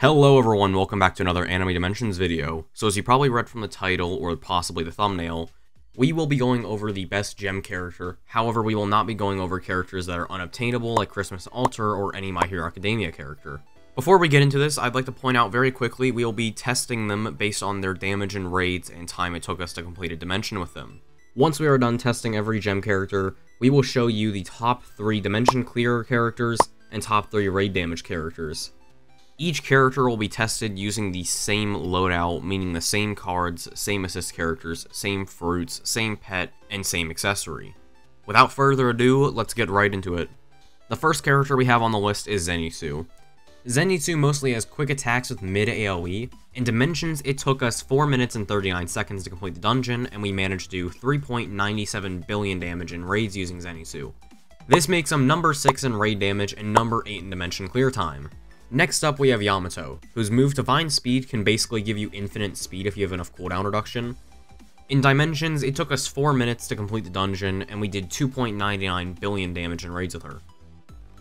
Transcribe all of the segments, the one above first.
Hello everyone, welcome back to another Anime Dimensions video. So as you probably read from the title, or possibly the thumbnail, we will be going over the best gem character. However, we will not be going over characters that are unobtainable like Christmas Altar or any My Hero Academia character. Before we get into this, I'd like to point out very quickly, we will be testing them based on their damage and raids and time it took us to complete a dimension with them. Once we are done testing every gem character, we will show you the top 3 dimension clearer characters and top 3 raid damage characters. Each character will be tested using the same loadout, meaning the same cards, same assist characters, same fruits, same pet, and same accessory. Without further ado, let's get right into it. The first character we have on the list is Zenitsu. Zenitsu mostly has quick attacks with mid AoE. In Dimensions, it took us 4 minutes and 39 seconds to complete the dungeon, and we managed to do 3.97 billion damage in raids using Zenitsu. This makes him number 6 in raid damage and number 8 in dimension clear time. Next up, we have Yamato, whose move Divine Speed can basically give you infinite speed if you have enough cooldown reduction. In Dimensions, it took us 4 minutes to complete the dungeon, and we did 2.99 billion damage in raids with her.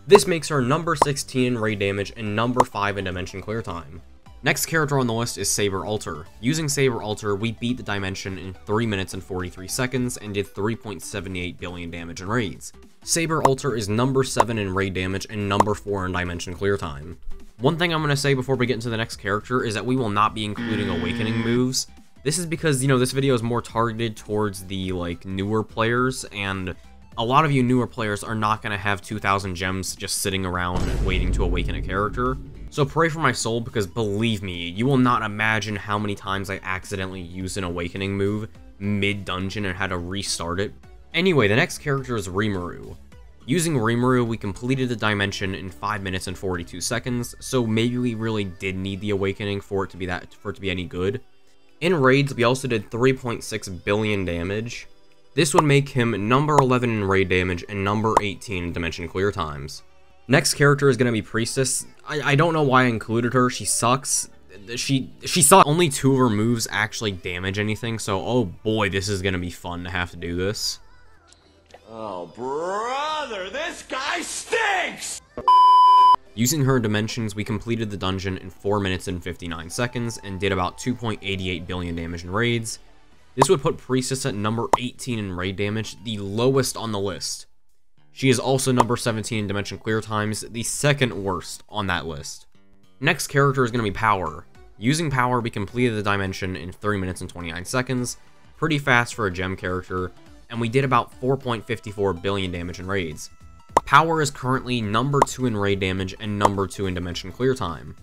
This makes her number 16 in raid damage and number 5 in dimension clear time. Next character on the list is Saber Altar. Using Saber Altar, we beat the dimension in 3 minutes and 43 seconds and did 3.78 billion damage in raids. Saber Altar is number 7 in raid damage and number 4 in dimension clear time. One thing I'm going to say before we get into the next character is that we will not be including awakening moves. This is because, this video is more targeted towards the, newer players, and a lot of you newer players are not going to have 2,000 gems just sitting around waiting to awaken a character. So pray for my soul, because believe me, you will not imagine how many times I accidentally used an awakening move mid-dungeon and had to restart it. Anyway, the next character is Rimuru. Using Rimuru, we completed the dimension in 5 minutes and 42 seconds, so maybe we really did need the awakening for it to be any good. In raids, we also did 3.6 billion damage. This would make him number 11 in raid damage and number 18 in dimension clear times. Next character is going to be Priestess. I don't know why I included her. She sucks. She sucks. Only 2 of her moves actually damage anything, so oh boy, this is going to be fun to have to do this. Oh, brother, this guy stinks! Using her dimensions, we completed the dungeon in 4 minutes and 59 seconds and did about 2.88 billion damage in raids. This would put Priestess at number 18 in raid damage, the lowest on the list. She is also number 17 in dimension clear times, the second worst on that list. Next character is going to be Power. Using Power, we completed the dimension in 3 minutes and 29 seconds, pretty fast for a gem character, and we did about 4.54 billion damage in raids. Power is currently number 2 in raid damage and number 2 in dimension clear time.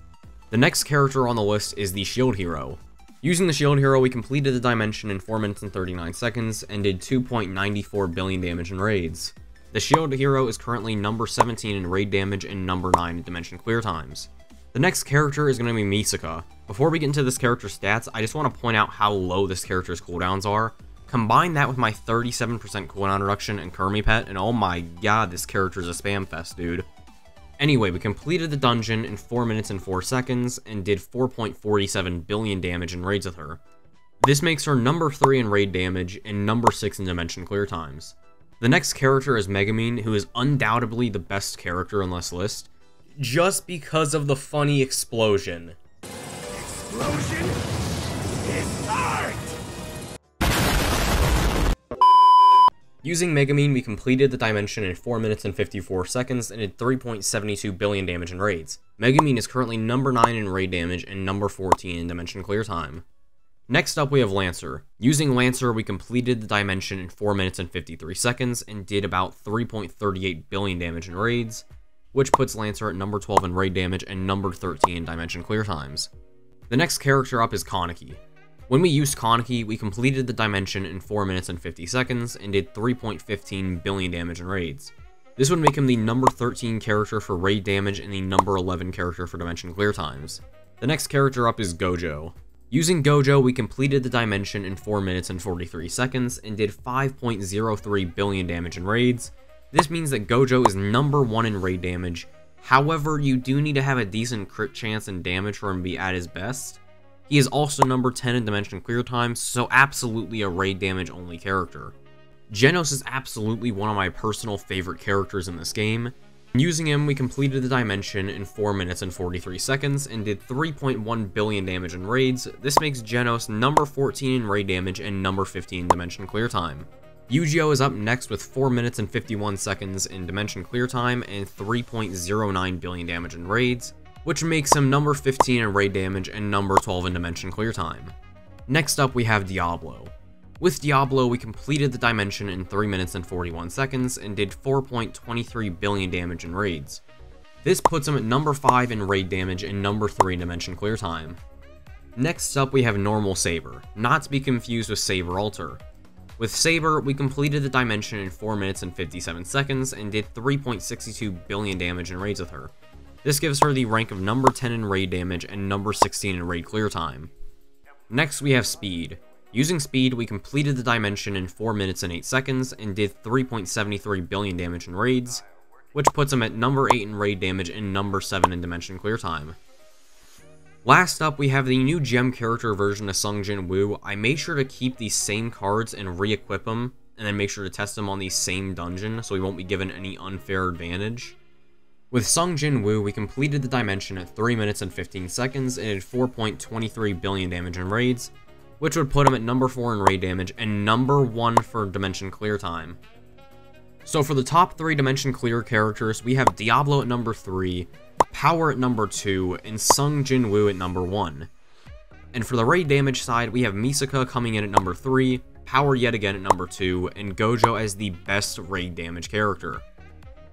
The next character on the list is the Shield Hero. Using the Shield Hero, we completed the dimension in 4 minutes and 39 seconds and did 2.94 billion damage in raids. The Shield Hero is currently number 17 in raid damage and number 9 in dimension clear times. The next character is going to be Misaka. Before we get into this character's stats, I just want to point out how low this character's cooldowns are. Combine that with my 37% cooldown reduction and Kermi pet, and oh my god, this character is a spam fest, dude. Anyway, we completed the dungeon in 4 minutes and 4 seconds, and did 4.47 billion damage in raids with her. This makes her number 3 in raid damage, and number 6 in dimension clear times. The next character is Megumin, who is undoubtedly the best character on this list, just because of the funny explosion. Explosion is art! Using Megumin, we completed the dimension in 4 minutes and 54 seconds and did 3.72 billion damage in raids. Megumin is currently number 9 in raid damage and number 14 in dimension clear time. Next up, we have Lancer. Using Lancer, we completed the dimension in 4 minutes and 53 seconds and did about 3.38 billion damage in raids, which puts Lancer at number 12 in raid damage and number 13 in dimension clear times. The next character up is Kaneki. When we used Kaneki, we completed the dimension in 4 minutes and 50 seconds and did 3.15 billion damage in raids. This would make him the number 13 character for raid damage and the number 11 character for dimension clear times. The next character up is Gojo. Using Gojo, we completed the dimension in 4 minutes and 43 seconds and did 5.03 billion damage in raids. This means that Gojo is number 1 in raid damage. However, you do need to have a decent crit chance and damage for him to be at his best. He is also number 10 in dimension clear time, so absolutely a raid damage only character. Genos is absolutely one of my personal favorite characters in this game. Using him, we completed the dimension in 4 minutes and 43 seconds and did 3.1 billion damage in raids. This makes Genos number 14 in raid damage and number 15 in dimension clear time. Yu-Gi-Oh is up next with 4 minutes and 51 seconds in dimension clear time and 3.09 billion damage in raids, which makes him number 15 in raid damage and number 12 in dimension clear time. Next up, we have Diablo. With Diablo, we completed the dimension in 3 minutes and 41 seconds and did 4.23 billion damage in raids. This puts him at number 5 in raid damage and number 3 in dimension clear time. Next up, we have Normal Saber, not to be confused with Saber Alter. With Saber, we completed the dimension in 4 minutes and 57 seconds and did 3.62 billion damage in raids with her. This gives her the rank of number 10 in raid damage and number 16 in raid clear time. Next, we have Speed. Using Speed, we completed the dimension in 4 minutes and 8 seconds and did 3.73 billion damage in raids, which puts him at number 8 in raid damage and number 7 in dimension clear time. Last up, we have the new gem character version of Sung Jin Woo. I made sure to keep these same cards and re-equip them, and then make sure to test them on the same dungeon so we won't be given any unfair advantage. With Sung Jin Woo, we completed the dimension at 3 minutes and 15 seconds and did 4.23 billion damage in raids, which would put him at number 4 in raid damage and number 1 for dimension clear time. So for the top 3 dimension clear characters, we have Diablo at number 3, Power at number 2, and Sung Jin Woo at number 1. And for the raid damage side, we have Misaka coming in at number 3, Power yet again at number 2, and Gojo as the best raid damage character.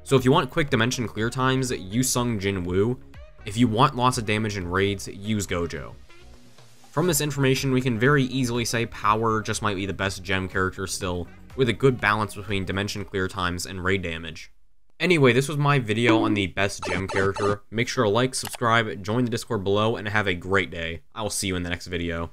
So if you want quick dimension clear times, use Sung Jin Woo. If you want lots of damage in raids, use Gojo. From this information, we can very easily say Power just might be the best gem character still, with a good balance between dimension clear times and raid damage. Anyway, this was my video on the best gem character. Make sure to like, subscribe, join the Discord below, and have a great day. I will see you in the next video.